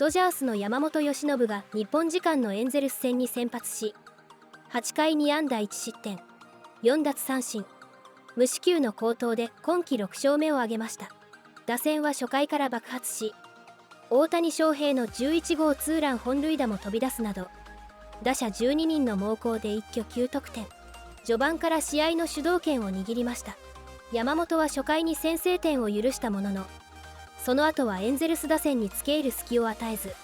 ドジャースの山本由伸が日本時間のエンゼルス戦に先発し、8回2安打1失点、4奪三振、無四球の好投で今季6勝目を挙げました。打線は初回から爆発し、大谷翔平の11号ツーラン本塁打も飛び出すなど、打者12人の猛攻で一挙9得点。序盤から試合の主導権を握りました。山本は初回に先制点を許したものの、その後はエンゼルス打線に付け入る隙を与えず、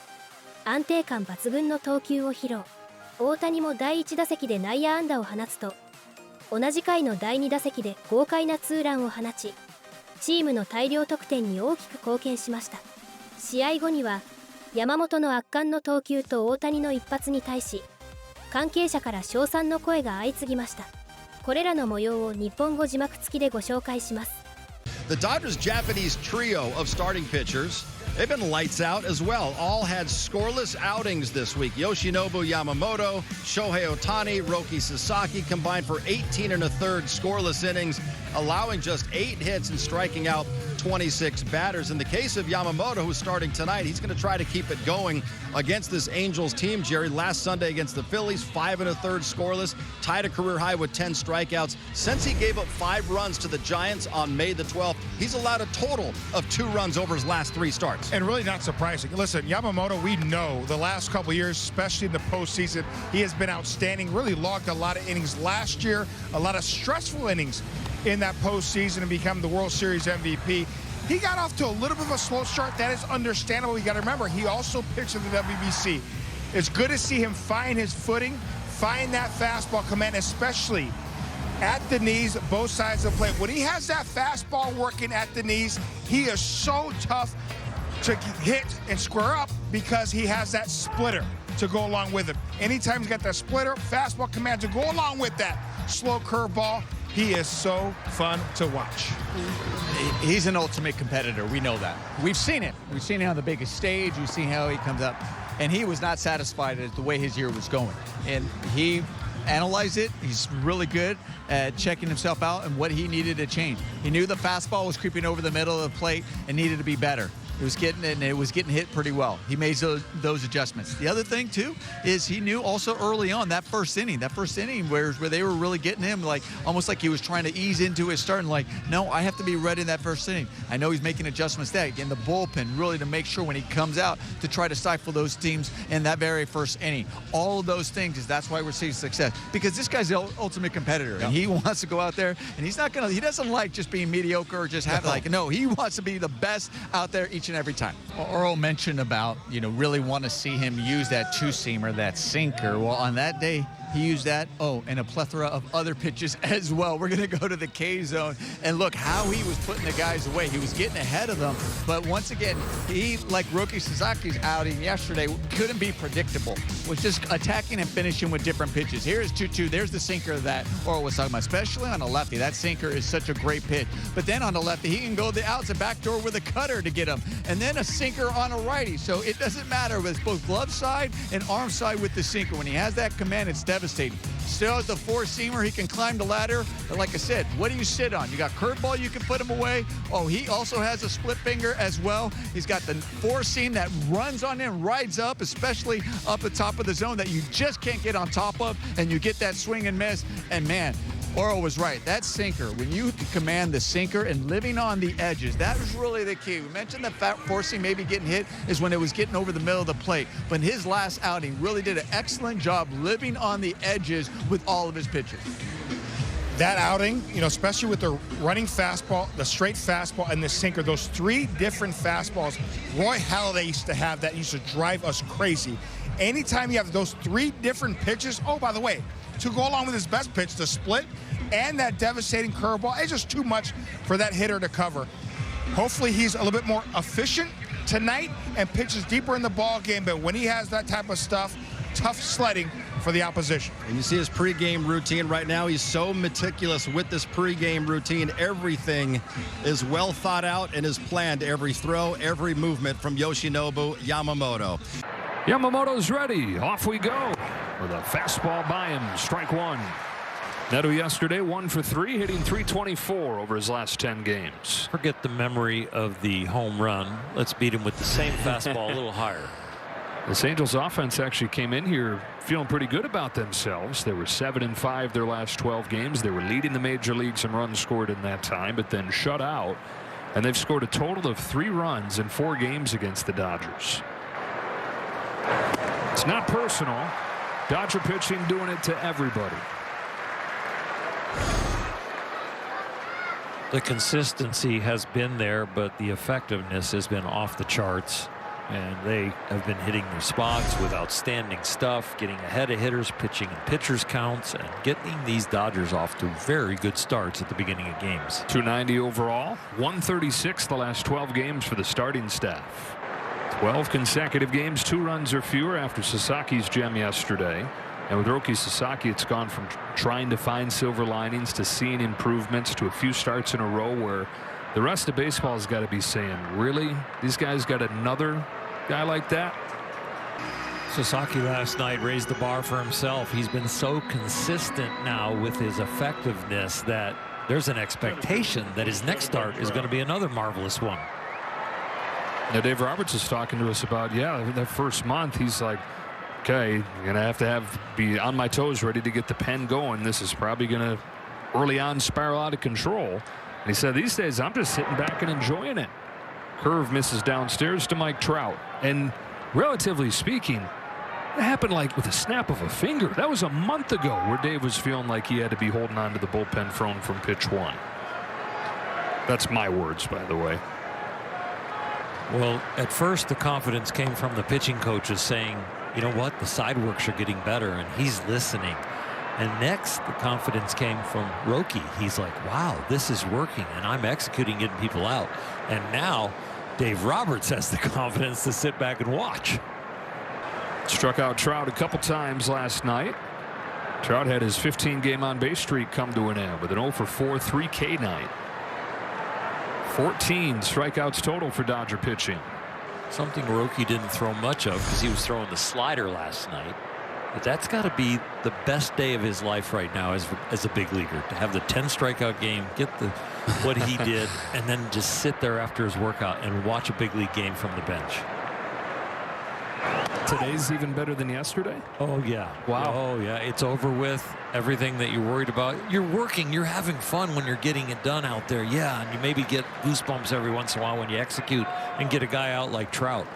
安定感抜群の投球を披露。大谷も第1打席で内野安打を放つと、同じ回の第2打席で豪快なツーランを放ち、チームの大量得点に大きく貢献しました。試合後には、山本の圧巻の投球と大谷の一発に対し、関係者から称賛の声が相次ぎました。これらの模様を日本語字幕付きでご紹介します。The Dodgers' Japanese trio of starting pitchers, they've been lights out as well. All had scoreless outings this week. Yoshinobu Yamamoto, Shohei Ohtani, Roki Sasaki combined for 18 and a third scoreless innings, allowing just 8 hits and striking out 26 batters. In the case of Yamamoto, who's starting tonight, he's going to try to keep it going against this Angels team. Jerry, last Sunday against the Phillies, 5 and a third scoreless, tied a career high with 10 strikeouts. Since he gave up 5 runs to the Giants on May the 12th, he's allowed a total of 2 runs over his last 3 starts. And really not surprising. Listen, Yamamoto, we know the last couple of years, especially in the postseason, he has been outstanding, really logged a lot of innings last year, a lot of stressful innings in that postseason and become the World Series MVP. He got off to a little bit of a slow start. That is understandable. You got to remember, he also pitched in the WBC. It's good to see him find his footing, find that fastball command, especially at the knees, both sides of the plate. When he has that fastball working at the knees, he is so tough to hit and square up because he has that splitter to go along with him. Anytime he's got that splitter, fastball command to go along with that slow curveball, he is so fun to watch. He's an ultimate competitor. We know that. We've seen it. We've seen it on the biggest stage. We've seen how he comes up. And he was not satisfied with the way his year was going. And he analyzed it. He's really good at checking himself out and what he needed to change. He knew the fastball was creeping over the middle of the plate and needed to be better. It was getting hit pretty well. He made those adjustments. The other thing too is he knew also early on that first inning where they were really getting him, like almost like he was trying to ease into his start and like, no, I have to be ready in that first inning. I know he's making adjustments there in the bullpen, really to make sure when he comes out to try to stifle those teams in that very first inning. All of those things that's why we're seeing success, because this guy's the ultimate competitor. And he wants to go out there and he doesn't like just being mediocre or just have no, he wants to be the best out there each and every time. Earl mentioned about, really want to see him use that two-seamer, that sinker. Well, on that day, he used that, and a plethora of other pitches as well. We're going to go to the K zone and look how he was putting the guys away. He was getting ahead of them, but once again, he, like Roki Sasaki's outing yesterday, couldn't be predictable. Was just attacking and finishing with different pitches. Here's 2-2. There's the sinker that Earl was talking about, especially on the lefty. That sinker is such a great pitch. But then on the lefty, he can go the outside backdoor with a cutter to get him, and then a sinker on a righty. So it doesn't matter. It's both glove side and arm side with the sinker. When he has that command, it's devastating. Still has the four-seamer. He can climb the ladder. But like I said, what do you sit on? You got curveball, you can put him away. He also has a split finger as well. He's got the four-seam that runs on him, rides up, especially up the top of the zone that you just can't get on top of, and you get that swing and miss. And man, Oro was right. That sinker, when you command the sinker and living on the edges, that was really the key. We mentioned the four-seam maybe getting hit is when it was getting over the middle of the plate. But his last outing really did an excellent job living on the edges with all of his pitches. That outing, especially with the running fastball, the straight fastball, and the sinker, those 3 different fastballs, Roy Halladay used to have that, used to drive us crazy. Anytime you have those 3 different pitches, by the way, to go along with his best pitch, the split, and that devastating curveball, it's just too much for that hitter to cover. Hopefully he's a little bit more efficient tonight and pitches deeper in the ball game, but when he has that type of stuff, tough sledding for the opposition. And you see his pregame routine right now. He's so meticulous with this pregame routine. Everything is well thought out and is planned. Every throw, every movement from Yoshinobu Yamamoto. Yamamoto's ready. Off we go with a fastball by him. Strike 1. Neto yesterday 1 for 3, hitting .324 over his last 10 games. Forget the memory of the home run. Let's beat him with the same fastball a little higher. This Angels offense actually came in here feeling pretty good about themselves. They were 7-5 their last 12 games. They were leading the major leagues in runs scored in that time, but then shut out. And they've scored a total of 3 runs in 4 games against the Dodgers. It's not personal. Dodger pitching doing it to everybody. The consistency has been there, but the effectiveness has been off the charts. And they have been hitting their spots with outstanding stuff, getting ahead of hitters, pitching in pitchers counts, and getting these Dodgers off to very good starts at the beginning of games. 290 overall, 136 the last 12 games for the starting staff. 12 consecutive games, 2 runs or fewer after Sasaki's gem yesterday. And with Roki Sasaki, it's gone from trying to find silver linings to seeing improvements to a few starts in a row where the rest of baseball has got to be saying, really? These guys got another guy like that? Sasaki last night raised the bar for himself. He's been so consistent now with his effectiveness that there's an expectation that his next start is going to be another marvelous one. Now, Dave Roberts is talking to us about, that first month, he's like, okay, you're going to be on my toes, ready to get the pen going. This is probably going to early on spiral out of control. And he said these days I'm just sitting back and enjoying it. Curve misses downstairs to Mike Trout. And relatively speaking, it happened like with a snap of a finger. That was a month ago where Dave was feeling like he had to be holding on to the bullpen phone from pitch 1. That's my words, by the way. Well, at first the confidence came from the pitching coaches saying, you know what, the side works are getting better, and he's listening. And next, the confidence came from Roki. He's like, wow, this is working, and I'm executing, getting people out. And now, Dave Roberts has the confidence to sit back and watch. Struck out Trout a couple times last night. Trout had his 15-game on-base streak come to an end with an 0-for-4 3K night. 14 strikeouts total for Dodger pitching. Something Roki didn't throw much of because he was throwing the slider last night. But that's got to be the best day of his life right now as a big leaguer, to have the 10 strikeout game, get what he did, and then just sit there after his workout and watch a big league game from the bench. Today's even better than yesterday? Oh, yeah. Wow. Oh, yeah. It's over with. Everything that you're worried about. You're working. You're having fun when you're getting it done out there. Yeah, and you maybe get goosebumps every once in a while when you execute and get a guy out like Trout.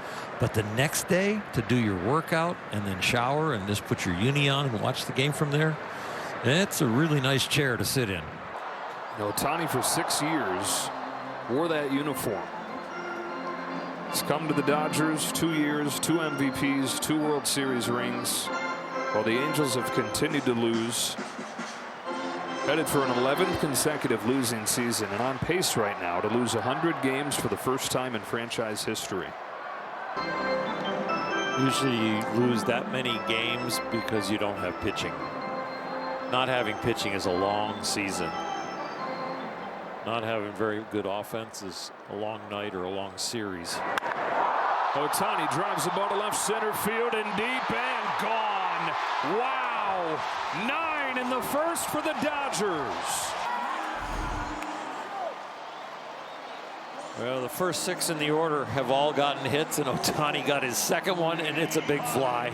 But the next day to do your workout and then shower and just put your uni on and watch the game from there, it's a really nice chair to sit in. Ohtani for 6 years wore that uniform. He's come to the Dodgers 2 years, 2 MVPs, 2 World Series rings, while the Angels have continued to lose. Headed for an 11th consecutive losing season and on pace right now to lose 100 games for the first time in franchise history. Usually you lose that many games because you don't have pitching. Not having pitching is a long season. Not having very good offense is a long night or a long series. Ohtani drives the ball to left center field and deep and gone. Wow. 9 in the first for the Dodgers. Well, the first 6 in the order have all gotten hits, and Ohtani got his second one, and it's a big fly.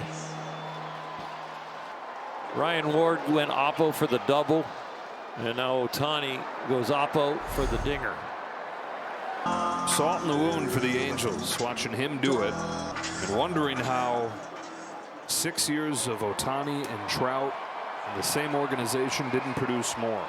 Ryan Ward went oppo for the double, and now Ohtani goes oppo for the dinger. Salt in the wound for the Angels, watching him do it and wondering how 6 years of Ohtani and Trout in the same organization didn't produce more.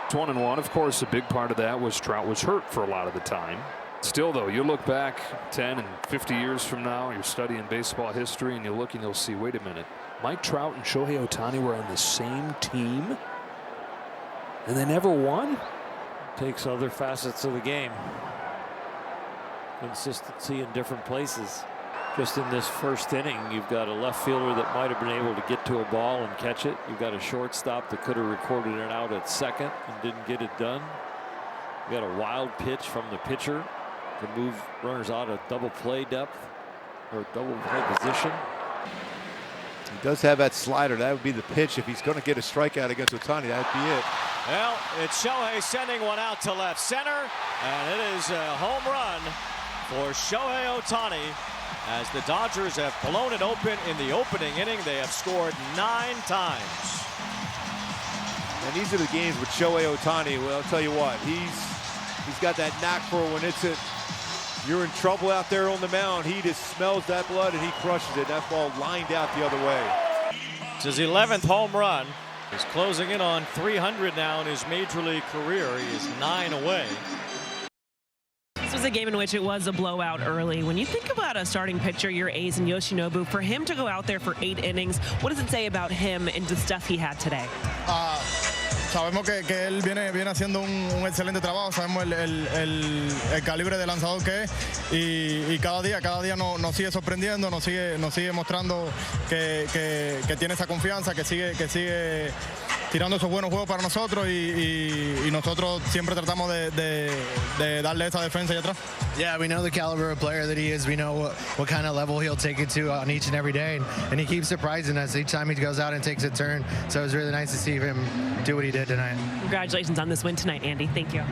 1-1, of course, a big part of that was Trout was hurt for a lot of the time. Still, though, you look back 10 and 50 years from now, you're studying baseball history, and you look and you'll see, wait a minute, Mike Trout and Shohei Ohtani were on the same team, and they never won? Takes other facets of the game. Consistency in different places. Just in this first inning, you've got a left fielder that might have been able to get to a ball and catch it. You've got a shortstop that could have recorded it out at second and didn't get it done. You got a wild pitch from the pitcher to move runners out of double play depth or double play position. He does have that slider. That would be the pitch if he's going to get a strikeout against Ohtani. That'd be it. Well, it's Shohei sending one out to left center, and it is a home run for Shohei Ohtani. as the Dodgers have blown it open in the opening inning. They have scored 9 times. And these are the games with Shohei Ohtani. Well, I'll tell you what, he's got that knack for when you're in trouble out there on the mound. He just smells that blood and he crushes it. That ball lined out the other way. It's his 11th home run. He's closing in on 300 now in his major league career. He is 9 away. This was a game in which it was a blowout early. When you think about a starting pitcher, your ace and Yoshinobu, for him to go out there for 8 innings, what does it say about him and the stuff he had today? Sabemos que él viene haciendo un excelente trabajo, sabemos el calibre de lanzador que es y cada día nos sigue sorprendiendo, nos sigue mostrando que tiene esa confianza, que sigue tirando esos buenos juegos para nosotros y nosotros siempre tratamos de darle esa defensa allá atrás. Yeah, we know the caliber of player that he is. We know what kind of level he'll take it to on each and every day, and he keeps surprising us each time he goes out and takes a turn. So it was really nice to see him do what he did tonight. Congratulations on this win tonight, Andy. Thank you.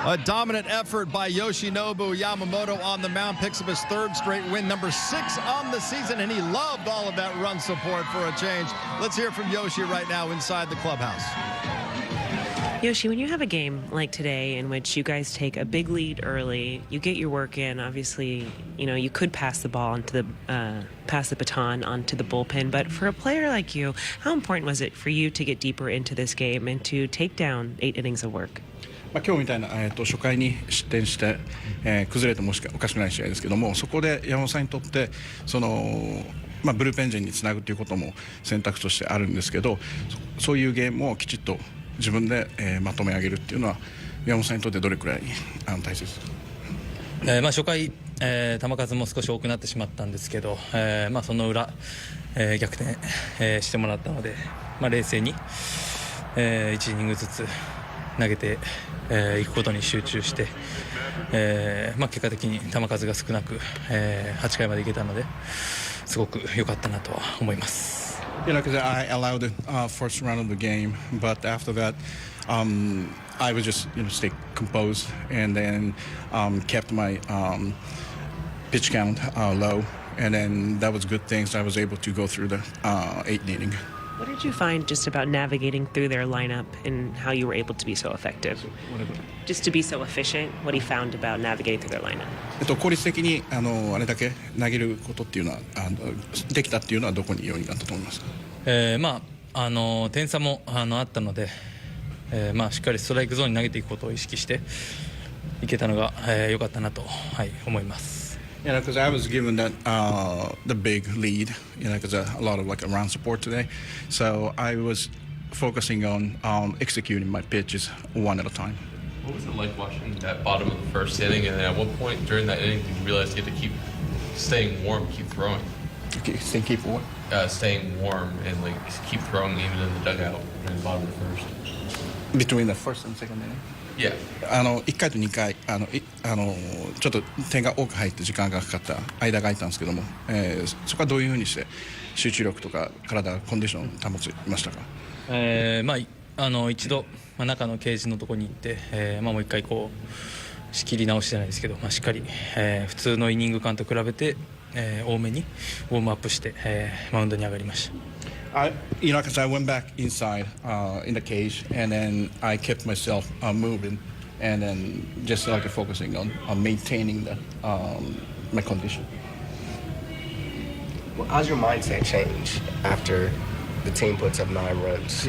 A dominant effort by Yoshinobu Yamamoto on the mound, picks up his 3rd straight win, number 6 on the season, and he loved all of that run support for a change. Let's hear from Yoshi right now inside the clubhouse. Yoshi, when you have a game like today in which you guys take a big lead early, you get your work in, obviously, you could pass the ball pass the baton onto the bullpen, but for a player like you, how important was it for you to get deeper into this game and to take down 8 innings of work? 今日みたいな、初回に失点して、崩れてもおかしくない試合ですけども、そこで山本さんにとってブルペン陣につなぐということも選択としてあるんですけど、そういうゲームをきちっと自分で、まとめ上げるっていうのは山本さんにとってどれくらい大切ですか？初回、球数も少し多くなってしまったんですけど、その裏、逆転、してもらったので、冷静に、1イニングずつ投げていくことに集中して、結果的に球数が少なく、8回までいけたのですごく良かったなとは思います。Yeah, like I said, I allowed the first round of the game, but after that, I was just stay composed and then kept my pitch count low, and then that was good things. I was able to go through the 8th inning. What did you find just about navigating through their lineup and how you were able to be so effective? Just to be so efficient, what he found about navigating through their lineup? 効率的にあれだけ投げることっていうのはできたっていうのはどこに要因があったと思いますか？点差もあったので、しっかりストライクゾーンに投げていくことを意識していけたのが良かったなと、思います。Yeah, because I was given that the big lead, because a lot of around support today, so I was focusing on executing my pitches one at a time. What was it like watching that bottom of the 1st inning, and at what point during that inning did you realize you had to keep staying warm, keep throwing? Keep what? Staying warm and keep throwing even in the dugout during the bottom of the 1st. Between the 1st and 2nd inning? Yeah. 1回と2回ちょっと点が多く入って時間がかかった間が空いたんですけども、そこはどういうふうにして集中力とか体コンディションを保ちましたか？一度、中のケージのところに行って、もう一回仕切り直しじゃないですけど、しっかり、普通のイニング間と比べて、多めにウォームアップして、マウンドに上がりました。Because I went back inside in the cage, and then I kept myself moving, and then just focusing on maintaining my condition. Well, how's your mindset change after the team puts up 9 runs?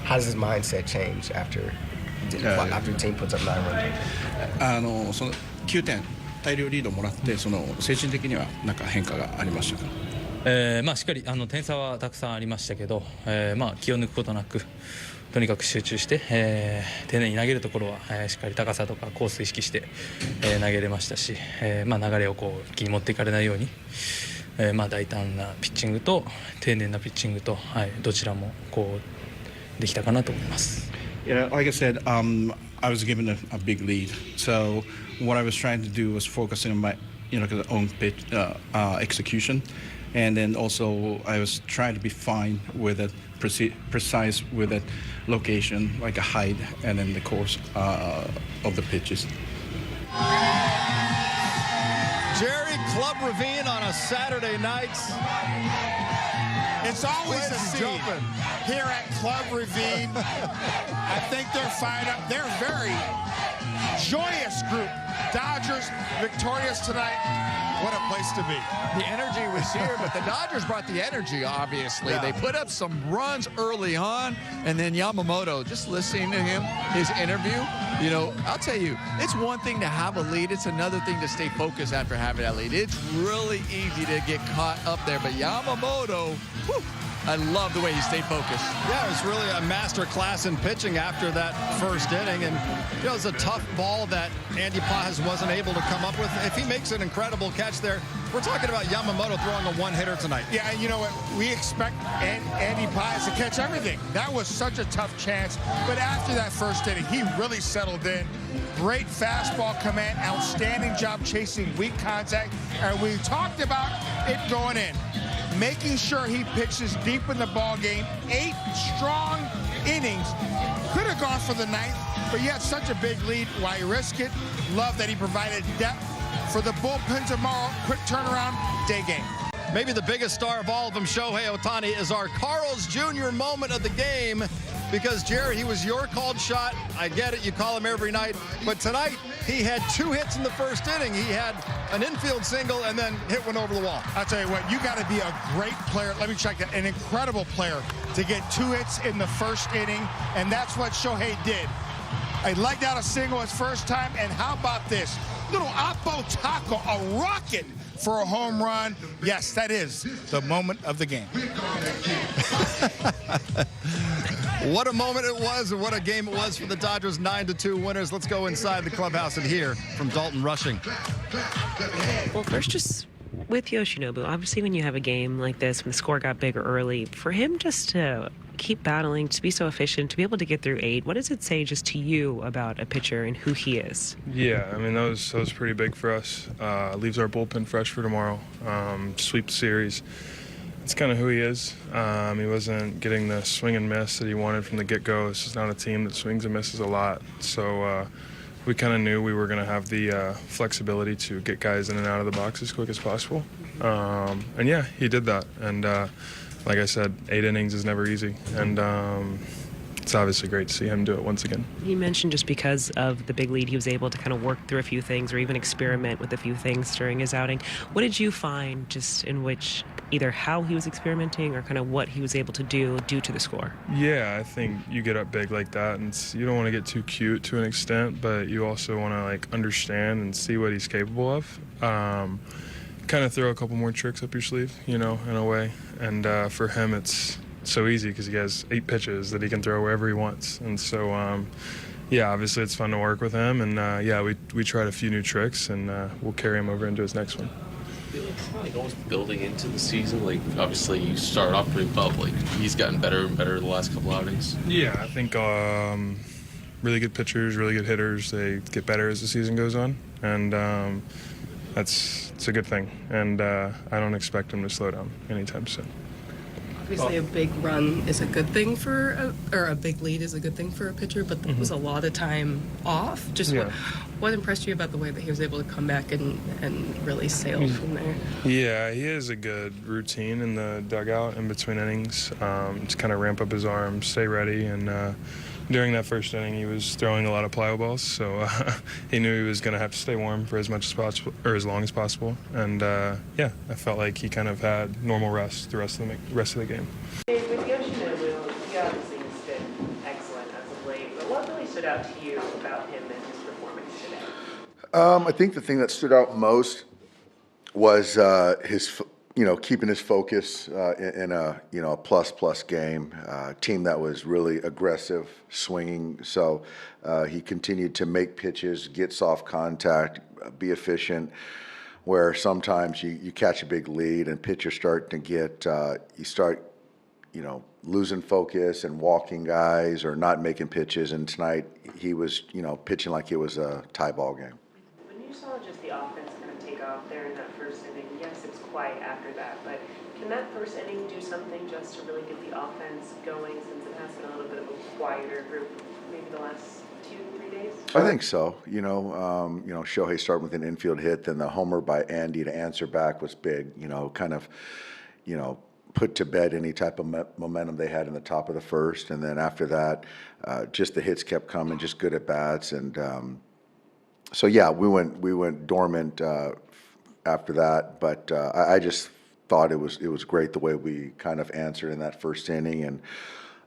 How does his mindset change after the team puts up 9 runs? その9点大量リードもらって精神的には何か変化がありましたか？しっかり点差はたくさんありましたけど、気を抜くことなくとにかく集中して、丁寧に投げるところは、しっかり高さとかコース意識して、投げれましたし、流れを一気に持っていかれないように、大胆なピッチングと丁寧なピッチングと、どちらもできたかなと思います。Yeah, like I said, I was given a big lead, so what I was trying to do was focusing on my own pitch execution. And then also I was trying to be fine with it, precise with it, location, like a height, and then the course of the pitches. Jerry Club Ravine on a Saturday night. It's always a scene here at Club Ravine. I think they're fired up. They're a very joyous group. Dodgers victorious tonight. What a place to be. The energy was here, but the Dodgers brought the energy, obviously. Yeah. They put up some runs early on, and then Yamamoto, just listening to him, his interview, you know, I'll tell you, it's one thing to have a lead. It's another thing to stay focused after having that lead. It's really easy to get caught up there, but Yamamoto, whew, I love the way he stayed focused. Yeah, it was really a master class in pitching after that first inning. And you know, it was a tough ball that Andy Paz wasn't able to come up with. If he makes an incredible catch there, we're talking about Yamamoto throwing a one-hitter tonight. Yeah, and you know what? We expect Andy Paz to catch everything. That was such a tough chance. But after that first inning, he really settled in. Great fastball command, outstanding job chasing weak contact. And we talked about it going in. Making sure he pitches deep in the ball game. 8 strong innings. Could have gone for the 9th, but he had such a big lead. Why risk it? Love that he provided depth for the bullpen tomorrow. Quick turnaround, day game. Maybe the biggest star of all of them, Shohei Ohtani, is our Carl's Jr. moment of the game. Because, Jared, he was your called shot. I get it, you call him every night. But tonight, he had 2 hits in the first inning. He had an infield single and then hit one over the wall. I'll tell you what, you got to be a great player. Let me check that. An incredible player to get 2 hits in the first inning. And that's what Shohei did. He legged out a single his first time. And how about this? Little Oppo Taco, a rocket for a home run. Yes, that is the moment of the game. What a moment it was, and what a game it was for the Dodgers 9-2 winners. Let's go inside the clubhouse and hear from Dalton Rushing. Well, first, just with Yoshinobu, obviously when you have a game like this, when the score got bigger early, for him just to keep battling, to be so efficient, to be able to get through 8, what does it say just to you about a pitcher and who he is? Yeah, I mean, that was pretty big for us. Leaves our bullpen fresh for tomorrow. Sweep the series. It's kind of who he is. He wasn't getting the swing and miss that he wanted from the get-go. This is not a team that swings and misses a lot. So we kind of knew we were going to have the flexibility to get guys in and out of the box as quick as possible. And yeah, he did that. And like I said, 8 innings is never easy. And it's obviously great to see him do it once again. You mentioned just because of the big lead, he was able to kind of work through a few things or even experiment with a few things during his outing. What did you find just in which either how he was experimenting or kind of what he was able to do due to the score? Yeah, I think you get up big like that, and you don't want to get too cute to an extent, but you also want to like understand and see what he's capable of. Kind of throw a couple more tricks up your sleeve, you know, in a way. And for him, it's so easy because he has 8 pitches that he can throw wherever he wants. And so, yeah, obviously it's fun to work with him. And yeah, we tried a few new tricks, and we'll carry him over into his next one. It's like almost building into the season. Like obviously you start off pretty well, like he's gotten better and better the last couple outings. Yeah, I think really good pitchers, really good hitters, they get better as the season goes on, and it's a good thing. And I don't expect him to slow down anytime soon. Obviously, a big run is a good thing for, or a big lead is a good thing for a pitcher, but there was a lot of time off. Just what impressed you about the way that he was able to come back and really sail from there? Yeah, he has a good routine in the dugout in between innings to kind of ramp up his arms, stay ready, and during that first inning, he was throwing a lot of plyo balls, so he knew he was going to have to stay warm for as much as possible, or as long as possible. And yeah, I felt like he kind of had normal rest the rest of the game. With Yoshinobu, he obviously has been excellent as of late, but what really stood out to you about him and his performance today? I think the thing that stood out most was his, keeping his focus in a plus game. Team that was really aggressive, swinging. So he continued to make pitches, get soft contact, be efficient. Where sometimes you catch a big lead and pitchers start to get losing focus and walking guys or not making pitches. And tonight he was pitching like it was a tie ball game. When you saw just the offense kind of take off there in that first inning, yes, it's quiet after that, but can that first inning do something just to really get the offense going since it has been a little bit of a quieter group maybe the last 2-3 days? I think so. Shohei starting with an infield hit, then the homer by Andy to answer back was big. Kind of, put to bed any type of momentum they had in the top of the first, and then after that, just the hits kept coming, just good at bats, and so yeah, we went dormant after that. But I just thought it was great the way we kind of answered in that first inning, and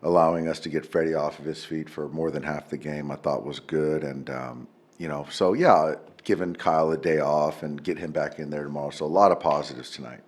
allowing us to get Freddie off of his feet for more than half the game, I thought was good. And, so yeah, giving Kyle a day off and get him back in there tomorrow. So a lot of positives tonight.